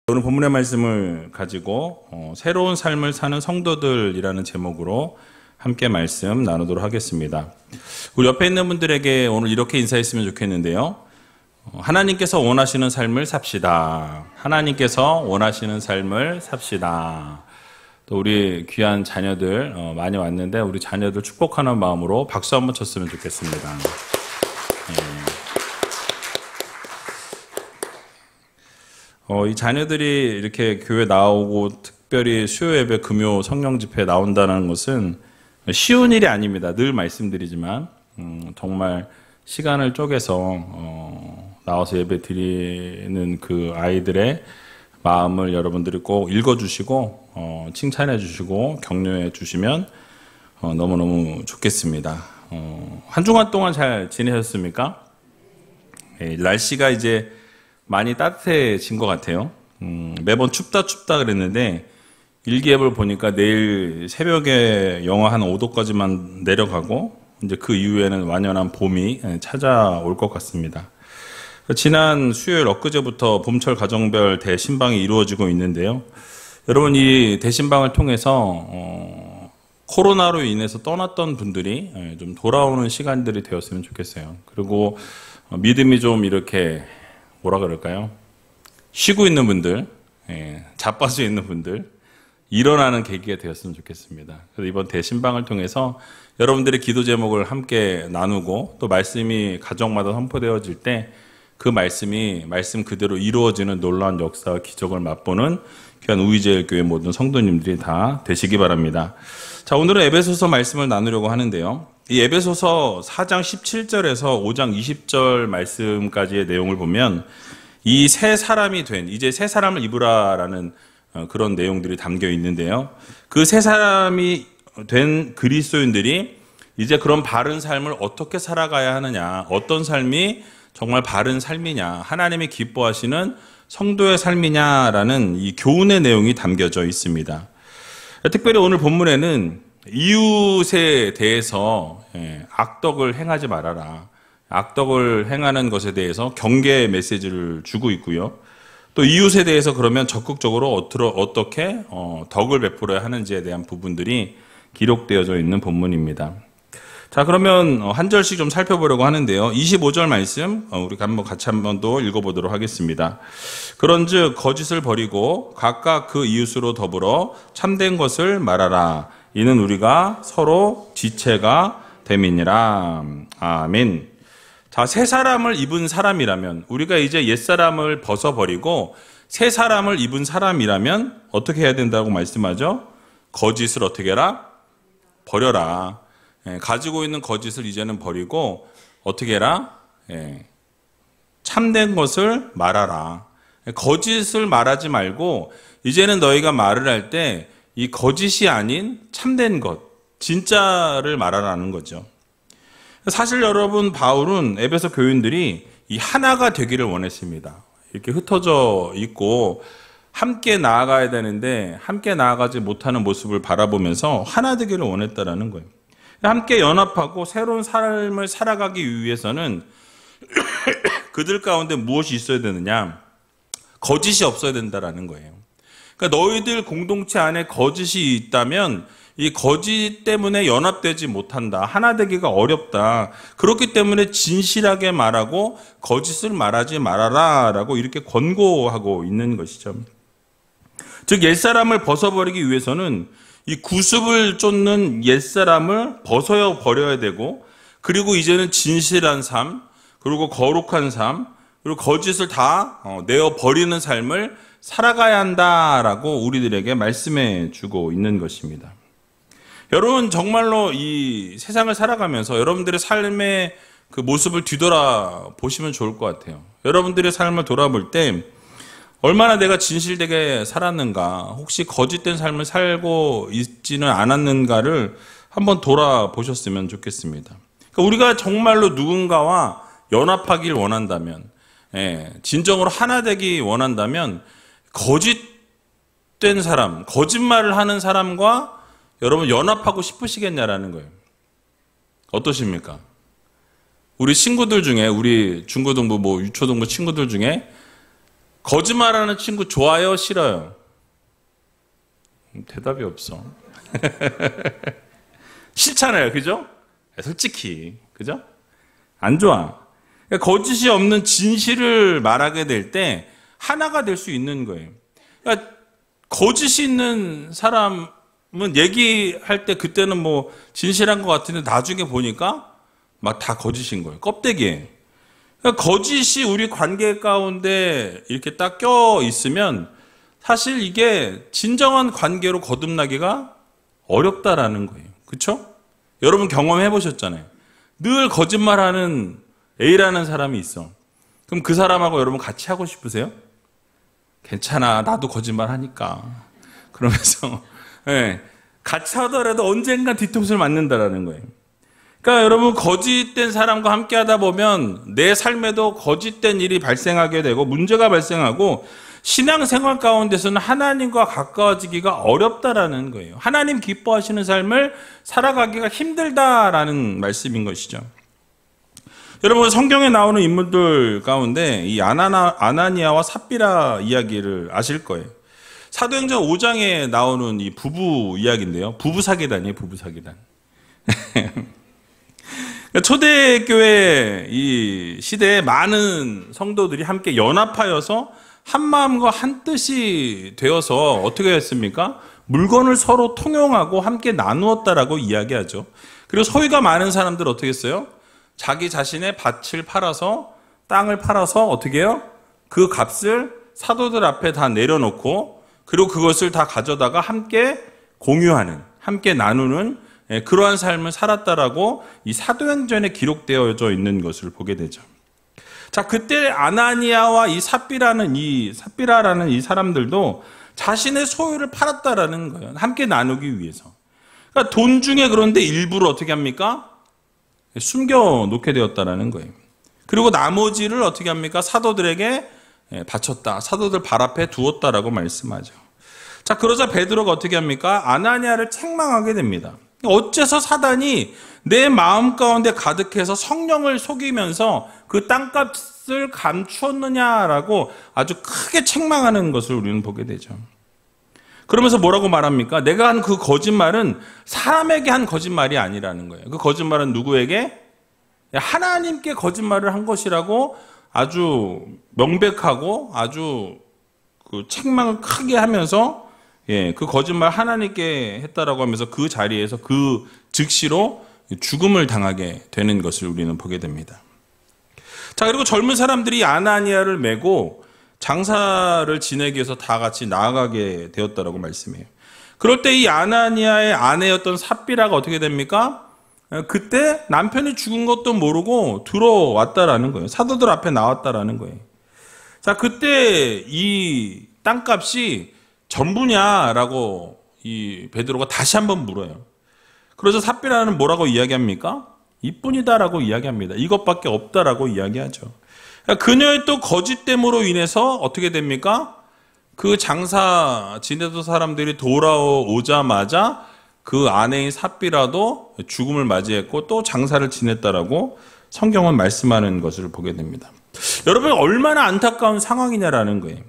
오늘 본문의 말씀을 가지고 새로운 삶을 사는 성도들이라는 제목으로 함께 말씀 나누도록 하겠습니다. 우리 옆에 있는 분들에게 오늘 이렇게 인사했으면 좋겠는데요. 하나님께서 원하시는 삶을 삽시다. 하나님께서 원하시는 삶을 삽시다. 또 우리 귀한 자녀들 많이 왔는데 우리 자녀들 축복하는 마음으로 박수 한번 쳤으면 좋겠습니다. 이 자녀들이 이렇게 교회 나오고 특별히 수요 예배, 금요 성령 집회에 나온다는 것은 쉬운 일이 아닙니다. 늘 말씀드리지만 정말 시간을 쪼개서 나와서 예배 드리는 그 아이들의 마음을 여러분들이 꼭 읽어주시고 칭찬해 주시고 격려해 주시면 너무너무 좋겠습니다. 한 주간 동안 잘 지내셨습니까? 날씨가 이제 많이 따뜻해진 것 같아요. 매번 춥다 그랬는데 일기예보를 보니까 내일 새벽에 영하 한 5도까지만 내려가고 이제 그 이후에는 완연한 봄이 찾아올 것 같습니다. 지난 수요일 엊그제부터 봄철 가정별 대신방이 이루어지고 있는데요. 여러분, 이 대신방을 통해서 코로나로 인해서 떠났던 분들이 좀 돌아오는 시간들이 되었으면 좋겠어요. 그리고 믿음이 좀 이렇게 뭐라 그럴까요? 쉬고 있는 분들, 자빠져 있는 분들, 일어나는 계기가 되었으면 좋겠습니다. 그래서 이번 대신방을 통해서 여러분들의 기도 제목을 함께 나누고 또 말씀이 가정마다 선포되어질 때 그 말씀이 말씀 그대로 이루어지는 놀라운 역사와 기적을 맛보는 귀한 우리제일교회 모든 성도님들이 다 되시기 바랍니다. 자, 오늘은 에베소서 말씀을 나누려고 하는데요. 이 에베소서 4장 17절에서 5장 20절 말씀까지의 내용을 보면 이 새 사람이 된, 이제 새 사람을 입으라라는 그런 내용들이 담겨 있는데요. 그 새 사람이 된 그리스도인들이 이제 그런 바른 삶을 어떻게 살아가야 하느냐, 어떤 삶이 정말 바른 삶이냐, 하나님이 기뻐하시는 성도의 삶이냐라는 이 교훈의 내용이 담겨져 있습니다. 특별히 오늘 본문에는 이웃에 대해서 악덕을 행하지 말아라, 악덕을 행하는 것에 대해서 경계의 메시지를 주고 있고요. 또 이웃에 대해서 그러면 적극적으로 어떻게 덕을 베풀어야 하는지에 대한 부분들이 기록되어져 있는 본문입니다. 자, 그러면 한 절씩 좀 살펴보려고 하는데요. 25절 말씀 우리 같이 한번 더 읽어보도록 하겠습니다. 그런즉 거짓을 버리고 각각 그 이웃으로 더불어 참된 것을 말하라. 이는 우리가 서로 지체가 됨이니라. 아멘. 자, 새 사람을 입은 사람이라면, 우리가 이제 옛사람을 벗어버리고 새 사람을 입은 사람이라면 어떻게 해야 된다고 말씀하죠? 거짓을 어떻게 해라? 버려라. 가지고 있는 거짓을 이제는 버리고 어떻게 해라? 참된 것을 말하라. 거짓을 말하지 말고 이제는 너희가 말을 할 때 이 거짓이 아닌 참된 것, 진짜를 말하라는 거죠. 사실 여러분, 바울은 에베소 교인들이 이 하나가 되기를 원했습니다. 이렇게 흩어져 있고 함께 나아가야 되는데 함께 나아가지 못하는 모습을 바라보면서 하나 되기를 원했다라는 거예요. 함께 연합하고 새로운 삶을 살아가기 위해서는 그들 가운데 무엇이 있어야 되느냐? 거짓이 없어야 된다라는 거예요. 그러니까 너희들 공동체 안에 거짓이 있다면 이 거짓 때문에 연합되지 못한다. 하나 되기가 어렵다. 그렇기 때문에 진실하게 말하고 거짓을 말하지 말아라 라고 이렇게 권고하고 있는 것이죠. 즉, 옛사람을 벗어버리기 위해서는 이 구습을 쫓는 옛사람을 벗어버려야 되고, 그리고 이제는 진실한 삶, 그리고 거룩한 삶, 그리고 거짓을 다 내어버리는 삶을 살아가야 한다라고 우리들에게 말씀해 주고 있는 것입니다. 여러분, 정말로 이 세상을 살아가면서 여러분들의 삶의 그 모습을 뒤돌아 보시면 좋을 것 같아요. 여러분들의 삶을 돌아볼 때 얼마나 내가 진실되게 살았는가, 혹시 거짓된 삶을 살고 있지는 않았는가를 한번 돌아보셨으면 좋겠습니다. 그러니까 우리가 정말로 누군가와 연합하길 원한다면, 진정으로 하나 되기 원한다면 거짓된 사람, 거짓말을 하는 사람과 여러분 연합하고 싶으시겠냐라는 거예요. 어떠십니까? 우리 친구들 중에, 우리 중고등부, 유초등부 친구들 중에 거짓말하는 친구 좋아요, 싫어요? 대답이 없어. 싫잖아요, 그죠? 솔직히, 그죠? 안 좋아. 그러니까 거짓이 없는 진실을 말하게 될 때 하나가 될 수 있는 거예요. 그러니까 거짓이 있는 사람은 얘기할 때 그때는 뭐 진실한 것 같은데 나중에 보니까 막 다 거짓인 거예요. 껍데기에. 그러니까 거짓이 우리 관계 가운데 이렇게 딱 껴 있으면 사실 이게 진정한 관계로 거듭나기가 어렵다라는 거예요. 그렇죠? 여러분 경험해 보셨잖아요. 늘 거짓말하는 A라는 사람이 있어. 그럼 그 사람하고 여러분 같이 하고 싶으세요? 괜찮아, 나도 거짓말하니까. 그러면서 네, 같이 하더라도 언젠가 뒤통수를 맞는다라는 거예요. 그러니까 여러분 거짓된 사람과 함께 하다 보면 내 삶에도 거짓된 일이 발생하게 되고 문제가 발생하고 신앙생활 가운데서는 하나님과 가까워지기가 어렵다라는 거예요. 하나님 기뻐하시는 삶을 살아가기가 힘들다라는 말씀인 것이죠. 여러분 성경에 나오는 인물들 가운데 이 아나니아와 삽비라 이야기를 아실 거예요. 사도행전 5장에 나오는 이 부부 이야기인데요. 부부 사기단이에요. 부부 사기단. 초대교회 이 시대에 많은 성도들이 함께 연합하여서 한 마음과 한 뜻이 되어서 어떻게 했습니까? 물건을 서로 통용하고 함께 나누었다라고 이야기하죠. 그리고 소유가 많은 사람들 어떻게 했어요? 자기 자신의 밭을 팔아서 땅을 팔아서 어떻게 해요? 그 값을 사도들 앞에 다 내려놓고 그리고 그것을 다 가져다가 함께 공유하는, 함께 나누는 그러한 삶을 살았다라고 이 사도행전에 기록되어져 있는 것을 보게 되죠. 자, 그때 아나니아와 이 삽비라는 이 사람들도 자신의 소유를 팔았다라는 거예요. 함께 나누기 위해서. 그러니까 돈 중에 그런데 일부를 어떻게 합니까? 숨겨 놓게 되었다라는 거예요. 그리고 나머지를 어떻게 합니까? 사도들에게 바쳤다. 사도들 발 앞에 두었다라고 말씀하죠. 자, 그러자 베드로가 어떻게 합니까? 아나니아를 책망하게 됩니다. 어째서 사단이 내 마음 가운데 가득해서 성령을 속이면서 그 땅값을 감추었느냐라고 아주 크게 책망하는 것을 우리는 보게 되죠. 그러면서 뭐라고 말합니까? 내가 한 그 거짓말은 사람에게 한 거짓말이 아니라는 거예요. 그 거짓말은 누구에게? 하나님께 거짓말을 한 것이라고 아주 명백하고 아주 그 책망을 크게 하면서 그 거짓말 하나님께 했다라고 하면서 그 자리에서 그 즉시로 죽음을 당하게 되는 것을 우리는 보게 됩니다. 자, 그리고 젊은 사람들이 아나니아를 메고 장사를 지내기 위해서 다 같이 나아가게 되었다라고 말씀해요. 그럴 때 이 아나니아의 아내였던 삽비라가 어떻게 됩니까? 그때 남편이 죽은 것도 모르고 들어왔다라는 거예요. 사도들 앞에 나왔다라는 거예요. 자, 그때 이 땅값이 전부냐라고 이 베드로가 다시 한번 물어요. 그래서 삽비라는 뭐라고 이야기합니까? 이뿐이다라고 이야기합니다. 이것밖에 없다라고 이야기하죠. 그녀의 또 거짓됨으로 인해서 어떻게 됩니까? 그 장사 지내던 사람들이 돌아오자마자 그 아내인 삽비라도 죽음을 맞이했고 또 장사를 지냈다라고 성경은 말씀하는 것을 보게 됩니다. 여러분 얼마나 안타까운 상황이냐라는 거예요.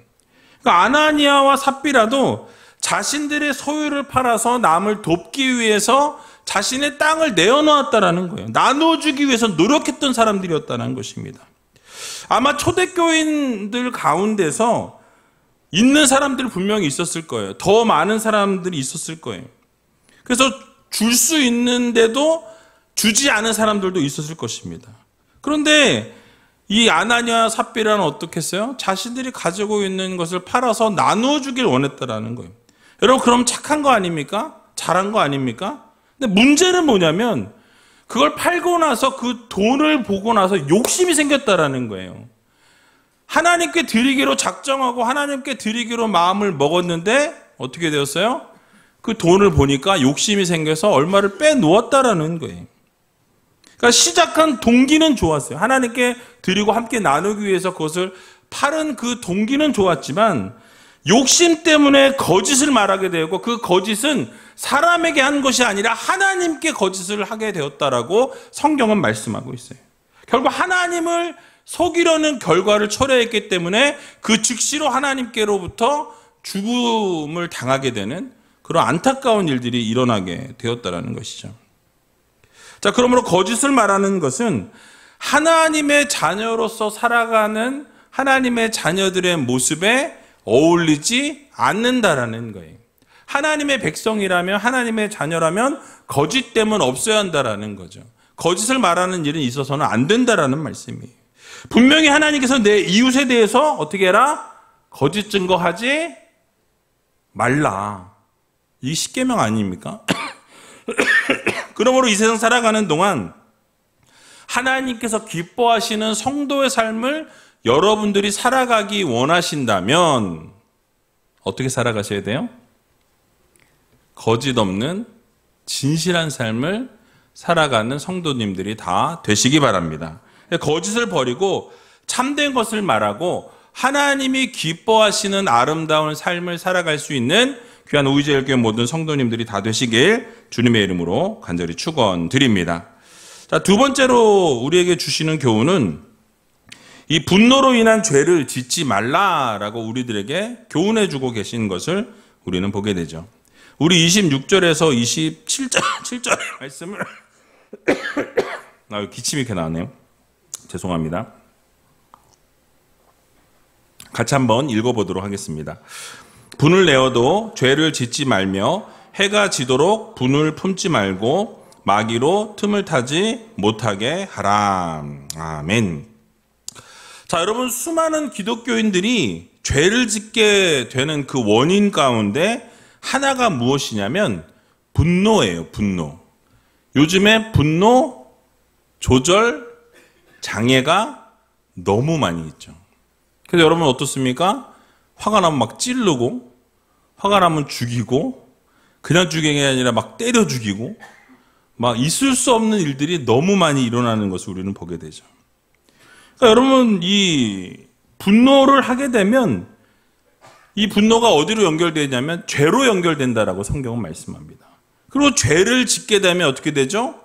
그러니까 아나니아와 삽비라도 자신들의 소유를 팔아서 남을 돕기 위해서 자신의 땅을 내어놓았다라는 거예요. 나눠주기 위해서 노력했던 사람들이었다는 것입니다. 아마 초대교인들 가운데서 있는 사람들이 분명히 있었을 거예요. 더 많은 사람들이 있었을 거예요. 그래서 줄 수 있는데도 주지 않은 사람들도 있었을 것입니다. 그런데 이 아나니아 삽비라는 어떻게 했어요? 자신들이 가지고 있는 것을 팔아서 나누어 주길 원했다라는 거예요. 여러분 그럼 착한 거 아닙니까? 잘한 거 아닙니까? 근데 문제는 뭐냐면 그걸 팔고 나서 그 돈을 보고 나서 욕심이 생겼다라는 거예요. 하나님께 드리기로 작정하고 하나님께 드리기로 마음을 먹었는데 어떻게 되었어요? 그 돈을 보니까 욕심이 생겨서 얼마를 빼놓았다라는 거예요. 그러니까 시작한 동기는 좋았어요. 하나님께 드리고 함께 나누기 위해서 그것을 팔은 그 동기는 좋았지만 욕심 때문에 거짓을 말하게 되었고 그 거짓은 사람에게 한 것이 아니라 하나님께 거짓을 하게 되었다라고 성경은 말씀하고 있어요. 결국 하나님을 속이려는 결과를 초래했기 때문에 그 즉시로 하나님께로부터 죽음을 당하게 되는 그런 안타까운 일들이 일어나게 되었다는 것이죠. 자, 그러므로 거짓을 말하는 것은 하나님의 자녀로서 살아가는 하나님의 자녀들의 모습에 어울리지 않는다라는 거예요. 하나님의 백성이라면, 하나님의 자녀라면 거짓됨은 없어야 한다라는 거죠. 거짓을 말하는 일은 있어서는 안 된다라는 말씀이에요. 분명히 하나님께서 내 이웃에 대해서 어떻게 해라? 거짓 증거하지 말라. 이 십계명 아닙니까? 그러므로 이 세상 살아가는 동안 하나님께서 기뻐하시는 성도의 삶을 여러분들이 살아가기 원하신다면 어떻게 살아가셔야 돼요? 거짓 없는 진실한 삶을 살아가는 성도님들이 다 되시기 바랍니다. 거짓을 버리고 참된 것을 말하고 하나님이 기뻐하시는 아름다운 삶을 살아갈 수 있는 귀한 우이제일교회 모든 성도님들이 다 되시길 주님의 이름으로 간절히 축원드립니다. 자, 두 번째로 우리에게 주시는 교훈은 이 분노로 인한 죄를 짓지 말라라고 우리들에게 교훈해주고 계신 것을 우리는 보게 되죠. 우리 26절에서 27절의 말씀을 기침이 이렇게 나왔네요. 죄송합니다. 같이 한번 읽어보도록 하겠습니다. 분을 내어도 죄를 짓지 말며 해가 지도록 분을 품지 말고 마귀로 틈을 타지 못하게 하라. 아멘. 자, 여러분, 수많은 기독교인들이 죄를 짓게 되는 그 원인 가운데 하나가 무엇이냐면 분노예요. 분노. 요즘에 분노 조절 장애가 너무 많이 있죠. 그래서 여러분 어떻습니까? 화가 나면 막 찌르고, 화가 나면 죽이고, 그냥 죽이는 게 아니라 막 때려 죽이고, 막 있을 수 없는 일들이 너무 많이 일어나는 것을 우리는 보게 되죠. 그러니까 여러분, 이 분노를 하게 되면 이 분노가 어디로 연결되냐면 죄로 연결된다라고 성경은 말씀합니다. 그리고 죄를 짓게 되면 어떻게 되죠?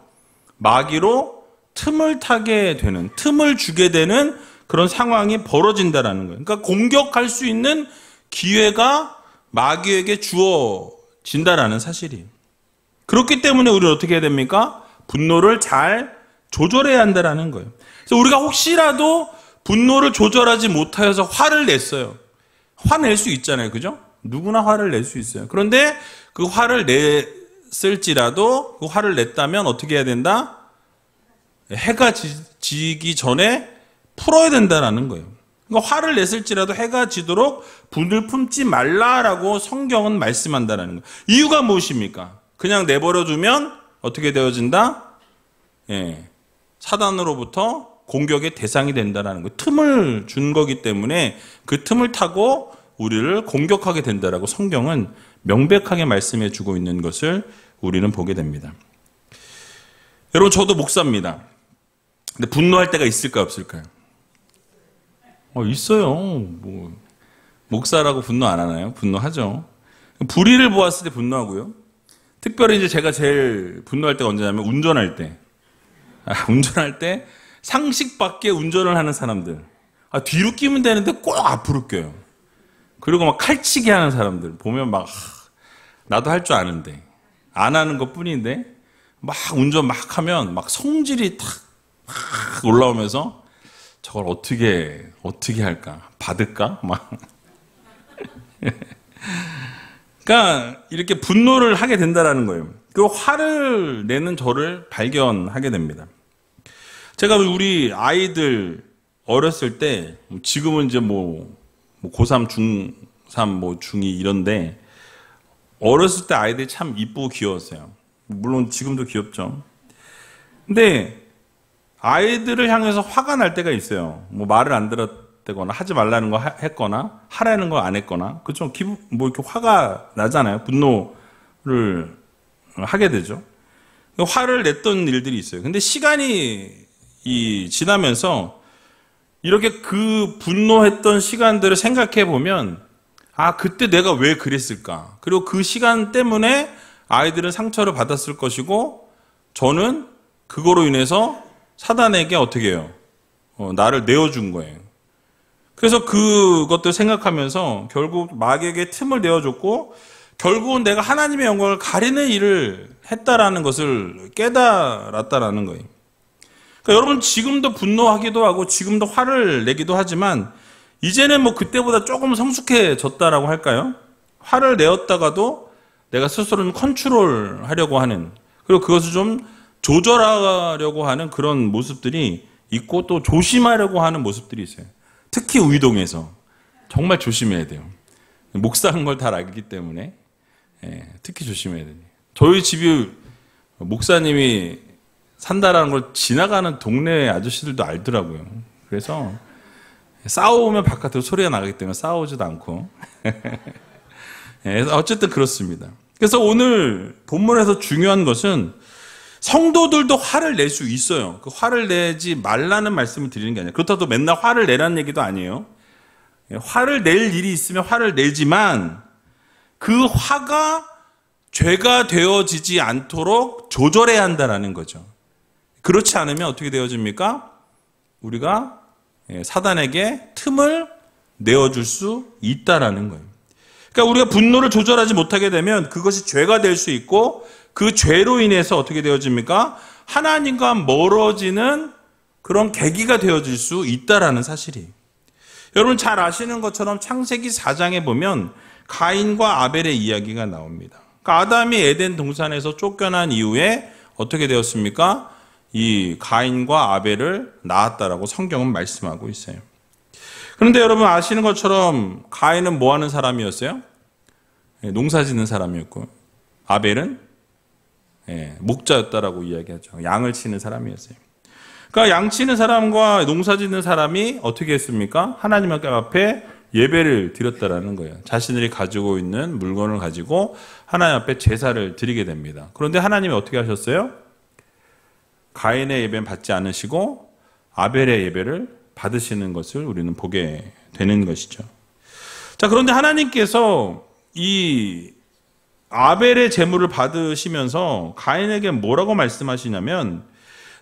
마귀로 틈을 타게 되는, 틈을 주게 되는 그런 상황이 벌어진다라는 거예요. 그러니까 공격할 수 있는 기회가 마귀에게 주어진다라는 사실이에요. 그렇기 때문에 우리는 어떻게 해야 됩니까? 분노를 잘 조절해야 한다라는 거예요. 그래서 우리가 혹시라도 분노를 조절하지 못하여서 화를 냈어요. 화낼 수 있잖아요. 그죠? 누구나 화를 낼 수 있어요. 그런데 그 화를 냈을지라도 그 화를 냈다면 어떻게 해야 된다? 해가 지기 전에 풀어야 된다는 거예요. 그러니까 화를 냈을지라도 해가 지도록 분을 품지 말라라고 성경은 말씀한다는 거예요. 이유가 무엇입니까? 그냥 내버려 두면 어떻게 되어진다? 예, 사단으로부터 공격의 대상이 된다는 거예요. 틈을 준 거기 때문에 그 틈을 타고 우리를 공격하게 된다라고 성경은 명백하게 말씀해 주고 있는 것을 우리는 보게 됩니다. 여러분, 저도 목사입니다. 근데 분노할 때가 있을까요, 없을까요? 있어요. 뭐 목사라고 분노 안 하나요? 분노하죠. 불의를 보았을 때 분노하고요. 특별히 이제 제가 제일 분노할 때가 언제냐면 운전할 때. 운전할 때 상식 밖에 운전을 하는 사람들. 뒤로 끼면 되는데 꼭 앞으로 껴요. 그리고 막 칼치기 하는 사람들 보면 막 나도 할 줄 아는데 안 하는 것 뿐인데 막 운전 막 하면 막 성질이 탁 올라오면서 저걸 어떻게 할까? 받을까? 막. 그러니까 이렇게 분노를 하게 된다라는 거예요. 그 화를 내는 저를 발견하게 됩니다. 제가 우리 아이들 어렸을 때, 지금은 이제 뭐 고3, 중3, 뭐 중2 이런데, 어렸을 때 아이들이 참 이쁘고 귀여웠어요. 물론 지금도 귀엽죠. 근데 아이들을 향해서 화가 날 때가 있어요. 뭐 말을 안 들었거나 하지 말라는 거 했거나 하라는 거 안 했거나, 그렇죠? 뭐 이렇게 화가 나잖아요. 분노를 하게 되죠. 화를 냈던 일들이 있어요. 근데 시간이 지나면서 이렇게 그 분노했던 시간들을 생각해 보면, 그때 내가 왜 그랬을까? 그리고 그 시간 때문에 아이들은 상처를 받았을 것이고, 저는 그거로 인해서 사단에게 어떻게 해요? 나를 내어준 거예요. 그래서 그것들 생각하면서 결국 마귀에게 틈을 내어줬고 결국은 내가 하나님의 영광을 가리는 일을 했다라는 것을 깨달았다라는 거예요. 그러니까 여러분 지금도 분노하기도 하고 지금도 화를 내기도 하지만 이제는 뭐 그때보다 조금 성숙해졌다라고 할까요? 화를 내었다가도 내가 스스로는 컨트롤하려고 하는, 그리고 그것을 좀 조절하려고 하는 그런 모습들이 있고 또 조심하려고 하는 모습들이 있어요. 특히 우이동에서 정말 조심해야 돼요. 목사인 걸 다 알기 때문에 특히 조심해야 돼요. 저희 집이 목사님이 산다라는 걸 지나가는 동네 아저씨들도 알더라고요. 그래서 싸우면 바깥으로 소리가 나가기 때문에 싸우지도 않고 어쨌든 그렇습니다. 그래서 오늘 본문에서 중요한 것은 성도들도 화를 낼 수 있어요. 그 화를 내지 말라는 말씀을 드리는 게 아니에요. 그렇다고 맨날 화를 내라는 얘기도 아니에요. 화를 낼 일이 있으면 화를 내지만 그 화가 죄가 되어지지 않도록 조절해야 한다는 거죠. 그렇지 않으면 어떻게 되어집니까? 우리가 사단에게 틈을 내어줄 수 있다라는 거예요. 그러니까 우리가 분노를 조절하지 못하게 되면 그것이 죄가 될 수 있고 그 죄로 인해서 어떻게 되어집니까? 하나님과 멀어지는 그런 계기가 되어질 수 있다라는 사실이. 여러분 잘 아시는 것처럼 창세기 4장에 보면 가인과 아벨의 이야기가 나옵니다. 그러니까 아담이 에덴 동산에서 쫓겨난 이후에 어떻게 되었습니까? 이 가인과 아벨을 낳았다라고 성경은 말씀하고 있어요. 그런데 여러분 아시는 것처럼 가인은 뭐 하는 사람이었어요? 농사 짓는 사람이었고 아벨은 목자였다라고 이야기하죠. 양을 치는 사람이었어요. 그러니까 양 치는 사람과 농사 짓는 사람이 어떻게 했습니까? 하나님 앞에 예배를 드렸다라는 거예요. 자신들이 가지고 있는 물건을 가지고 하나님 앞에 제사를 드리게 됩니다. 그런데 하나님이 어떻게 하셨어요? 가인의 예배는 받지 않으시고 아벨의 예배를 받으시는 것을 우리는 보게 되는 것이죠. 자, 그런데 하나님께서 이 아벨의 제물을 받으시면서 가인에게 뭐라고 말씀하시냐면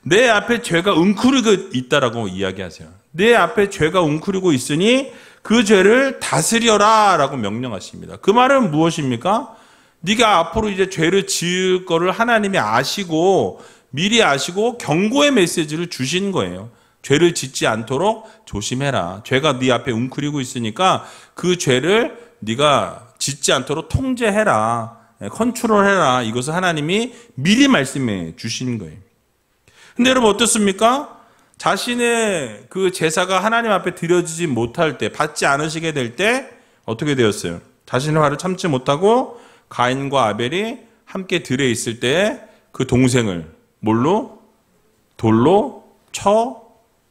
내 앞에 죄가 웅크리고 있다라고 이야기하세요. 내 앞에 죄가 웅크리고 있으니 그 죄를 다스려라 라고 명령하십니다. 그 말은 무엇입니까? 네가 앞으로 이제 죄를 지을 거를 하나님이 아시고 미리 아시고 경고의 메시지를 주신 거예요. 죄를 짓지 않도록 조심해라. 죄가 네 앞에 웅크리고 있으니까 그 죄를 네가 짓지 않도록 통제해라. 컨트롤해라. 이것을 하나님이 미리 말씀해 주신 거예요. 근데 여러분 어떻습니까? 자신의 그 제사가 하나님 앞에 드려지지 못할 때, 받지 않으시게 될 때 어떻게 되었어요? 자신의 화를 참지 못하고 가인과 아벨이 함께 들에 있을 때 그 동생을 뭘로? 돌로 쳐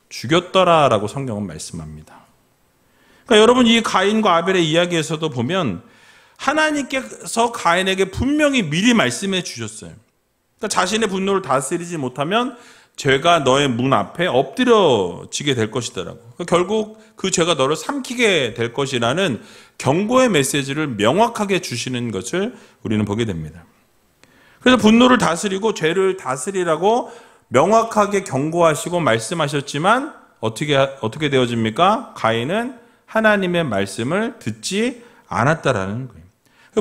죽였더라라고 성경은 말씀합니다. 그러니까 여러분 이 가인과 아벨의 이야기에서도 보면 하나님께서 가인에게 분명히 미리 말씀해 주셨어요. 그러니까 자신의 분노를 다스리지 못하면 죄가 너의 문 앞에 엎드려지게 될 것이더라고. 그러니까 결국 그 죄가 너를 삼키게 될 것이라는 경고의 메시지를 명확하게 주시는 것을 우리는 보게 됩니다. 그래서 분노를 다스리고 죄를 다스리라고 명확하게 경고하시고 말씀하셨지만 어떻게 되어집니까? 가인은 하나님의 말씀을 듣지 않았다라는 거예요.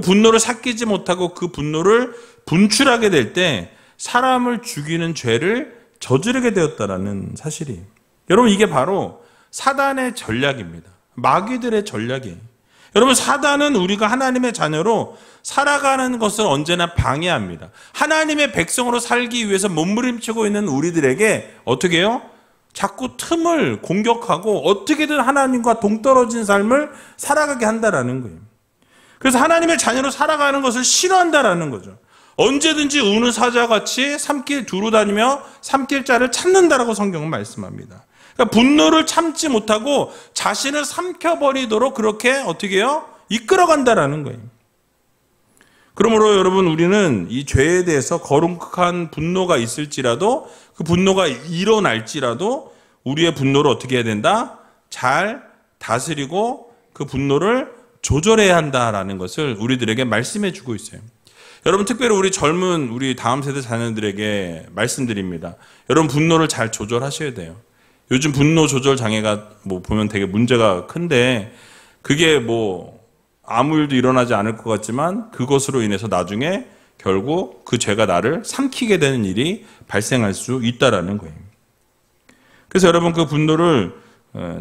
분노를 삭히지 못하고 그 분노를 분출하게 될 때 사람을 죽이는 죄를 저지르게 되었다라는 사실이. 여러분 이게 바로 사단의 전략입니다. 마귀들의 전략이에요. 여러분 사단은 우리가 하나님의 자녀로 살아가는 것을 언제나 방해합니다. 하나님의 백성으로 살기 위해서 몸부림치고 있는 우리들에게 어떻게 해요? 자꾸 틈을 공격하고 어떻게든 하나님과 동떨어진 삶을 살아가게 한다라는 거예요. 그래서 하나님의 자녀로 살아가는 것을 싫어한다라는 거죠. 언제든지 우는 사자같이 산길 두루 다니며 삼킬 자를 찾는다라고 성경은 말씀합니다. 그러니까 분노를 참지 못하고 자신을 삼켜버리도록 그렇게 어떻게 해요? 이끌어간다라는 거예요. 그러므로 여러분 우리는 이 죄에 대해서 거룩한 분노가 있을지라도 그 분노가 일어날지라도 우리의 분노를 어떻게 해야 된다? 잘 다스리고 그 분노를 조절해야 한다라는 것을 우리들에게 말씀해 주고 있어요. 여러분 특별히 우리 다음 세대 자녀들에게 말씀드립니다. 여러분 분노를 잘 조절하셔야 돼요. 요즘 분노 조절 장애가 뭐 보면 되게 문제가 큰데 그게 뭐 아무 일도 일어나지 않을 것 같지만 그것으로 인해서 나중에 결국 그 죄가 나를 삼키게 되는 일이 발생할 수 있다라는 거예요. 그래서 여러분 그 분노를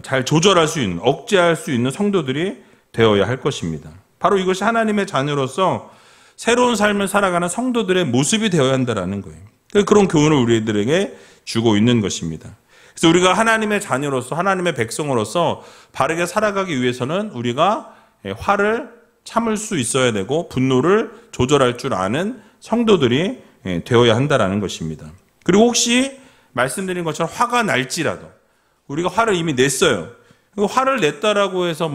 잘 조절할 수 있는, 억제할 수 있는 성도들이 되어야 할 것입니다. 바로 이것이 하나님의 자녀로서 새로운 삶을 살아가는 성도들의 모습이 되어야 한다는 거예요. 그런 교훈을 우리들에게 주고 있는 것입니다. 그래서 우리가 하나님의 자녀로서 하나님의 백성으로서 바르게 살아가기 위해서는 우리가 화를 참을 수 있어야 되고 분노를 조절할 줄 아는 성도들이 되어야 한다는 것입니다. 그리고 혹시 말씀드린 것처럼 화가 날지라도 우리가 화를 이미 냈어요. 화를 냈다라고 해서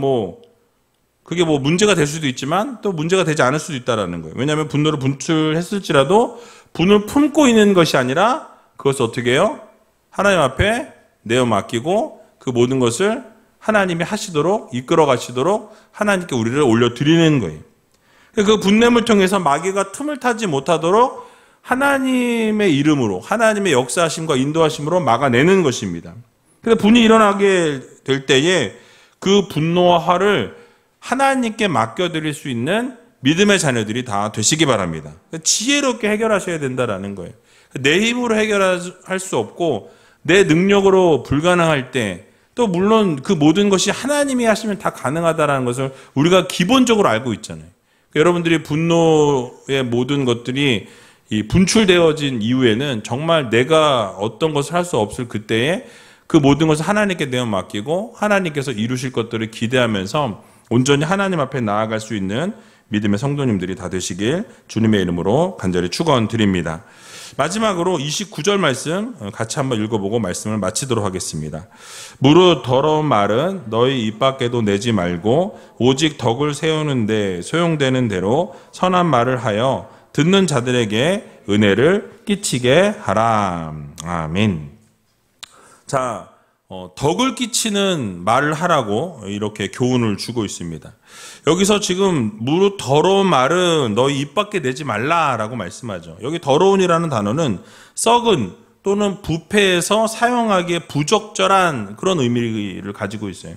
그게 문제가 될 수도 있지만 또 문제가 되지 않을 수도 있다는 거예요. 왜냐하면 분노를 분출했을지라도 분을 품고 있는 것이 아니라 그것을 어떻게 해요? 하나님 앞에 내어 맡기고 그 모든 것을 하나님이 하시도록 이끌어 가시도록 하나님께 우리를 올려드리는 거예요. 그 분냄을 통해서 마귀가 틈을 타지 못하도록 하나님의 이름으로 하나님의 역사하심과 인도하심으로 막아내는 것입니다. 그래서 분이 일어나게 될 때에 그 분노와 화를 하나님께 맡겨드릴 수 있는 믿음의 자녀들이 다 되시기 바랍니다. 지혜롭게 해결하셔야 된다는 거예요. 내 힘으로 해결할 수 없고 내 능력으로 불가능할 때 또 물론 그 모든 것이 하나님이 하시면 다 가능하다는 것을 우리가 기본적으로 알고 있잖아요. 여러분들이 분노의 모든 것들이 분출되어진 이후에는 정말 내가 어떤 것을 할 수 없을 그때에 그 모든 것을 하나님께 내어 맡기고 하나님께서 이루실 것들을 기대하면서 온전히 하나님 앞에 나아갈 수 있는 믿음의 성도님들이 다 되시길 주님의 이름으로 간절히 축원드립니다. 마지막으로 29절 말씀 같이 한번 읽어보고 말씀을 마치도록 하겠습니다. 무릇 더러운 말은 너희 입 밖에도 내지 말고 오직 덕을 세우는데 소용되는 대로 선한 말을 하여 듣는 자들에게 은혜를 끼치게 하라. 아멘. 자, 덕을 끼치는 말을 하라고 이렇게 교훈을 주고 있습니다. 여기서 지금 무릇 더러운 말은 너희 입 밖에 내지 말라라고 말씀하죠. 여기 더러운이라는 단어는 썩은 또는 부패해서 사용하기에 부적절한 그런 의미를 가지고 있어요.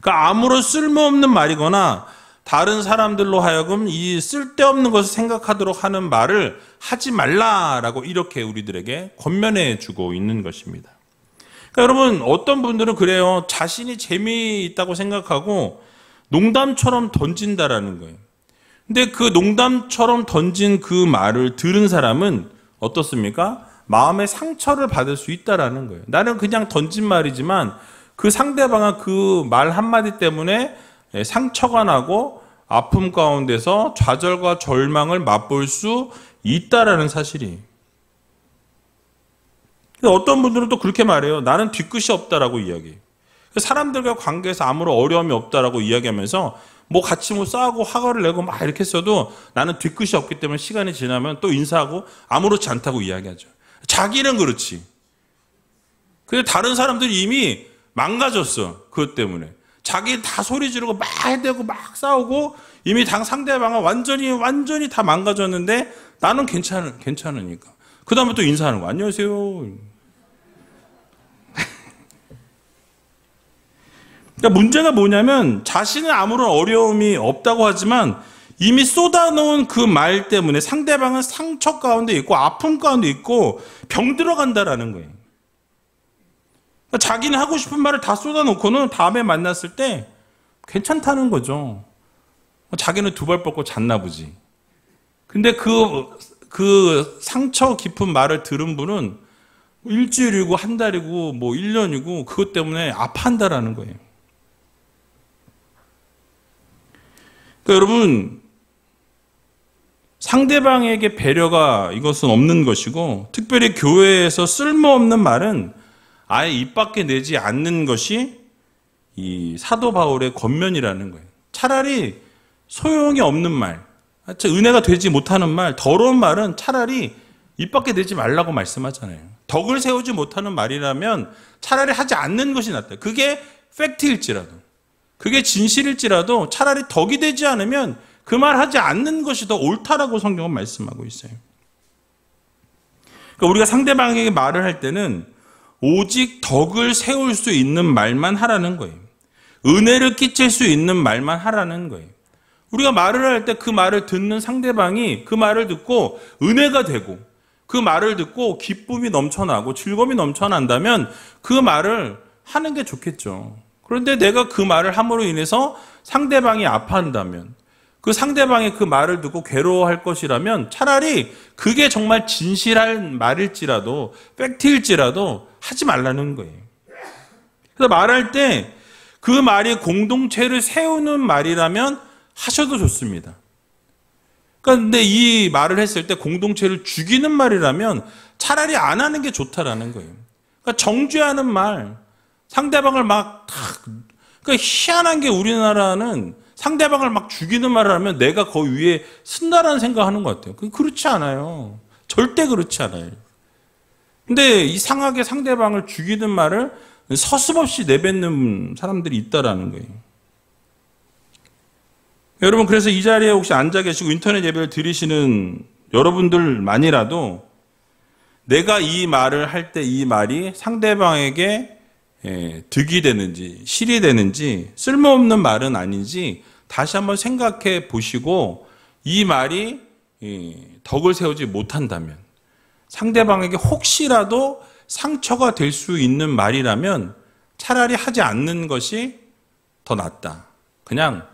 그러니까 아무런 쓸모없는 말이거나 다른 사람들로 하여금 이 쓸데없는 것을 생각하도록 하는 말을 하지 말라라고 이렇게 우리들에게 권면해 주고 있는 것입니다. 그러니까 여러분 어떤 분들은 그래요. 자신이 재미있다고 생각하고 농담처럼 던진다라는 거예요. 근데 그 농담처럼 던진 그 말을 들은 사람은 어떻습니까? 마음의 상처를 받을 수 있다라는 거예요. 나는 그냥 던진 말이지만 그 상대방은 그 말 한마디 때문에 상처가 나고 아픔 가운데서 좌절과 절망을 맛볼 수 있다라는 사실이. 어떤 분들은 또 그렇게 말해요. 나는 뒤끝이 없다라고 이야기해요. 사람들과 관계에서 아무런 어려움이 없다라고 이야기하면서 같이 싸우고 화가를 내고 막 이렇게 했어도 나는 뒤끝이 없기 때문에 시간이 지나면 또 인사하고 아무렇지 않다고 이야기하죠. 자기는 그렇지. 근데 다른 사람들이 이미 망가졌어. 그것 때문에. 자기 다 소리 지르고 막 해대고 막 싸우고 이미 상대방은 완전히 다 망가졌는데 나는 괜찮으니까. 그 다음에 또 인사하는 거. 안녕하세요. 그러니까 문제가 뭐냐면 자신은 아무런 어려움이 없다고 하지만 이미 쏟아놓은 그 말 때문에 상대방은 상처 가운데 있고 아픔 가운데 있고 병들어간다라는 거예요. 그러니까 자기는 하고 싶은 말을 다 쏟아놓고는 다음에 만났을 때 괜찮다는 거죠. 자기는 두 발 뻗고 잤나 보지. 근데 그 상처 깊은 말을 들은 분은 일주일이고 한 달이고 1년이고 그것 때문에 아파한다라는 거예요. 그러니까 여러분 상대방에게 배려가 이것은 없는 것이고 특별히 교회에서 쓸모없는 말은 아예 입 밖에 내지 않는 것이 이 사도 바울의 권면이라는 거예요. 차라리 소용이 없는 말, 은혜가 되지 못하는 말, 더러운 말은 차라리 입 밖에 내지 말라고 말씀하잖아요. 덕을 세우지 못하는 말이라면 차라리 하지 않는 것이 낫다. 그게 팩트일지라도, 그게 진실일지라도 차라리 덕이 되지 않으면 그 말 하지 않는 것이 더 옳다라고 성경은 말씀하고 있어요. 그러니까 우리가 상대방에게 말을 할 때는 오직 덕을 세울 수 있는 말만 하라는 거예요. 은혜를 끼칠 수 있는 말만 하라는 거예요. 우리가 말을 할 때 그 말을 듣는 상대방이 그 말을 듣고 은혜가 되고 그 말을 듣고 기쁨이 넘쳐나고 즐거움이 넘쳐난다면 그 말을 하는 게 좋겠죠. 그런데 내가 그 말을 함으로 인해서 상대방이 아파한다면, 그 상대방이 그 말을 듣고 괴로워할 것이라면 차라리 그게 정말 진실한 말일지라도 팩트일지라도 하지 말라는 거예요. 그래서 말할 때 그 말이 공동체를 세우는 말이라면 하셔도 좋습니다. 그런데 이 말을 했을 때 공동체를 죽이는 말이라면 차라리 안 하는 게 좋다라는 거예요. 그러니까 정죄하는 말, 상대방을 막 그러니까 희한한 게 우리나라는 상대방을 막 죽이는 말을 하면 내가 거기 위에 쓴다라는 생각하는 것 같아요. 그렇지 않아요. 절대 그렇지 않아요. 근데 이상하게 상대방을 죽이는 말을 서슴없이 내뱉는 사람들이 있다라는 거예요. 여러분, 그래서 이 자리에 혹시 앉아 계시고 인터넷 예배를 들으시는 여러분들만이라도 내가 이 말을 할 때 이 말이 상대방에게 득이 되는지 실이 되는지 쓸모없는 말은 아닌지 다시 한번 생각해 보시고 이 말이 덕을 세우지 못한다면 상대방에게 혹시라도 상처가 될 수 있는 말이라면 차라리 하지 않는 것이 더 낫다. 그냥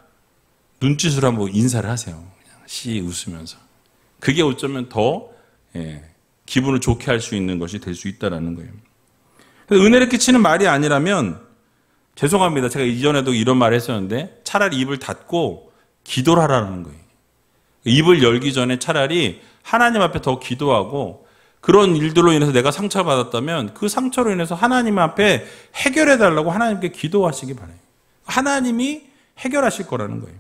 눈짓으로 한번 인사를 하세요. 그냥 씨 웃으면서. 그게 어쩌면 더 기분을 좋게 할 수 있는 것이 될 수 있다는 거예요. 은혜를 끼치는 말이 아니라면 죄송합니다. 제가 이전에도 이런 말을 했었는데 차라리 입을 닫고 기도를 하라는 거예요. 입을 열기 전에 차라리 하나님 앞에 더 기도하고 그런 일들로 인해서 내가 상처를 받았다면 그 상처로 인해서 하나님 앞에 해결해 달라고 하나님께 기도하시기 바라요. 하나님이 해결하실 거라는 거예요.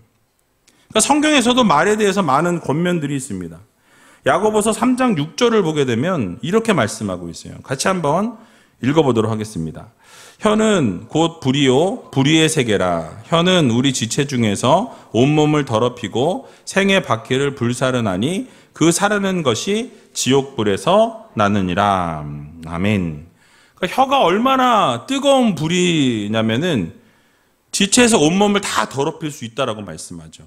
그러니까 성경에서도 말에 대해서 많은 권면들이 있습니다. 야고보서 3장 6절을 보게 되면 이렇게 말씀하고 있어요. 같이 한번 읽어보도록 하겠습니다. 혀는 곧 불이요 불의의 세계라. 혀는 우리 지체 중에서 온몸을 더럽히고 생의 바퀴를 불사르나니 그 사르는 것이 지옥불에서 나느니라. 아멘. 그러니까 혀가 얼마나 뜨거운 불이냐면은 지체에서 온몸을 다 더럽힐 수 있다라고 말씀하죠.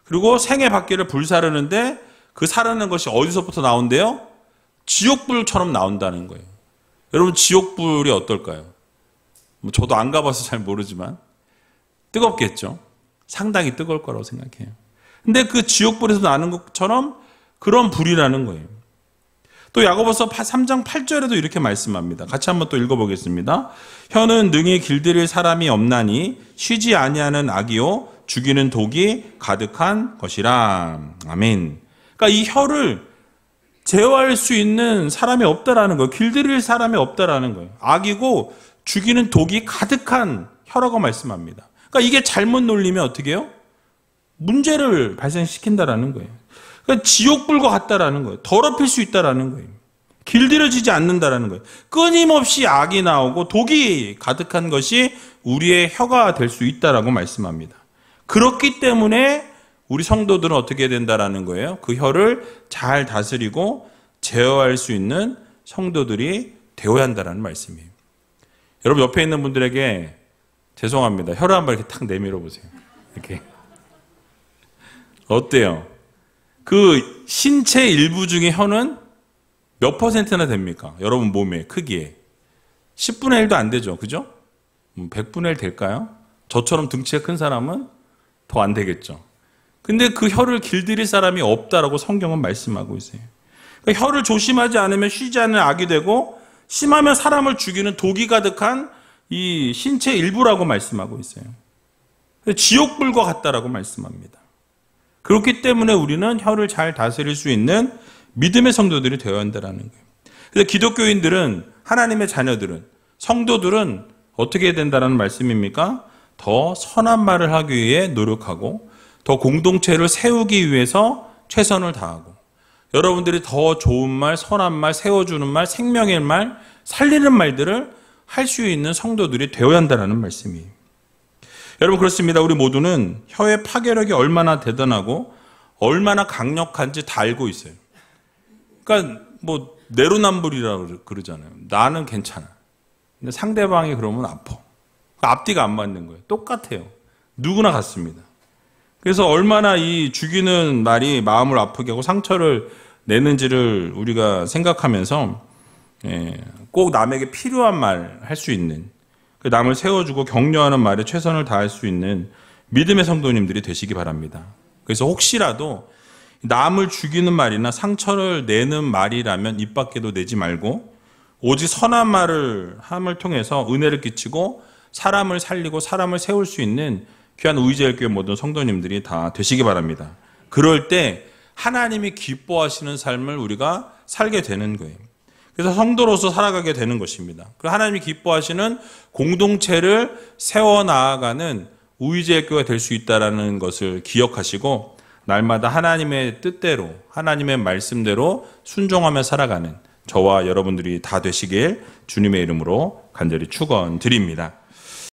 그리고 생의 바퀴를 불사르는데 그 사르는 것이 어디서부터 나온대요? 지옥불처럼 나온다는 거예요. 여러분, 지옥불이 어떨까요? 저도 안 가봐서 잘 모르지만 뜨겁겠죠. 상당히 뜨거울 거라고 생각해요. 근데 그 지옥불에서 나는 것처럼 그런 불이라는 거예요. 또 야고보서 3장 8절에도 이렇게 말씀합니다. 같이 한번 또 읽어보겠습니다. 혀는 능히 길들일 사람이 없나니 쉬지 아니하는 악이요 죽이는 독이 가득한 것이라. 아멘. 그러니까 이 혀를 제어할 수 있는 사람이 없다라는 거예요. 길들일 사람이 없다라는 거예요. 악이고 죽이는 독이 가득한 혀라고 말씀합니다. 그러니까 이게 잘못 놀리면 어떻게 해요? 문제를 발생시킨다라는 거예요. 그러니까 지옥불과 같다라는 거예요. 더럽힐 수 있다라는 거예요. 길들여지지 않는다라는 거예요. 끊임없이 악이 나오고 독이 가득한 것이 우리의 혀가 될 수 있다라고 말씀합니다. 그렇기 때문에 우리 성도들은 어떻게 된다라는 거예요? 그 혀를 잘 다스리고 제어할 수 있는 성도들이 되어야 한다라는 말씀이에요. 여러분, 옆에 있는 분들에게 죄송합니다. 혀를 한번 이렇게 탁 내밀어 보세요. 이렇게. 어때요? 그 신체 일부 중에 혀는 몇 퍼센트나 됩니까? 여러분 몸의 크기에. 10분의 1도 안 되죠. 그죠? 100분의 1 될까요? 저처럼 등치가 큰 사람은 더 안 되겠죠. 근데 그 혀를 길들일 사람이 없다라고 성경은 말씀하고 있어요. 그러니까 혀를 조심하지 않으면 쉬지 않는 악이 되고 심하면 사람을 죽이는 독이 가득한 이 신체 일부라고 말씀하고 있어요. 지옥불과 같다라고 말씀합니다. 그렇기 때문에 우리는 혀를 잘 다스릴 수 있는 믿음의 성도들이 되어야 한다는 거예요. 그래서 기독교인들은, 하나님의 자녀들은, 성도들은 어떻게 해야 된다는 말씀입니까? 더 선한 말을 하기 위해 노력하고 더 공동체를 세우기 위해서 최선을 다하고 여러분들이 더 좋은 말, 선한 말, 세워주는 말, 생명의 말, 살리는 말들을 할 수 있는 성도들이 되어야 한다는 말씀이에요. 여러분, 그렇습니다. 우리 모두는 혀의 파괴력이 얼마나 대단하고 얼마나 강력한지 다 알고 있어요. 그러니까 뭐 내로남불이라고 그러잖아요. 나는 괜찮아. 근데 상대방이 그러면 아파. 앞뒤가 안 맞는 거예요. 똑같아요. 누구나 같습니다. 그래서 얼마나 이 죽이는 말이 마음을 아프게 하고 상처를 내는지를 우리가 생각하면서 꼭 남에게 필요한 말 할 수 있는, 남을 세워주고 격려하는 말에 최선을 다할 수 있는 믿음의 성도님들이 되시기 바랍니다. 그래서 혹시라도 남을 죽이는 말이나 상처를 내는 말이라면 입 밖에도 내지 말고 오직 선한 말을 함을 통해서 은혜를 끼치고 사람을 살리고 사람을 세울 수 있는 귀한 의지엘교회 모든 성도님들이 다 되시기 바랍니다. 그럴 때 하나님이 기뻐하시는 삶을 우리가 살게 되는 거예요. 그래서 성도로서 살아가게 되는 것입니다. 그리고 하나님이 기뻐하시는 공동체를 세워나가는 의지엘교회가 될 수 있다는 것을 기억하시고 날마다 하나님의 뜻대로 하나님의 말씀대로 순종하며 살아가는 저와 여러분들이 다 되시길 주님의 이름으로 간절히 축원드립니다.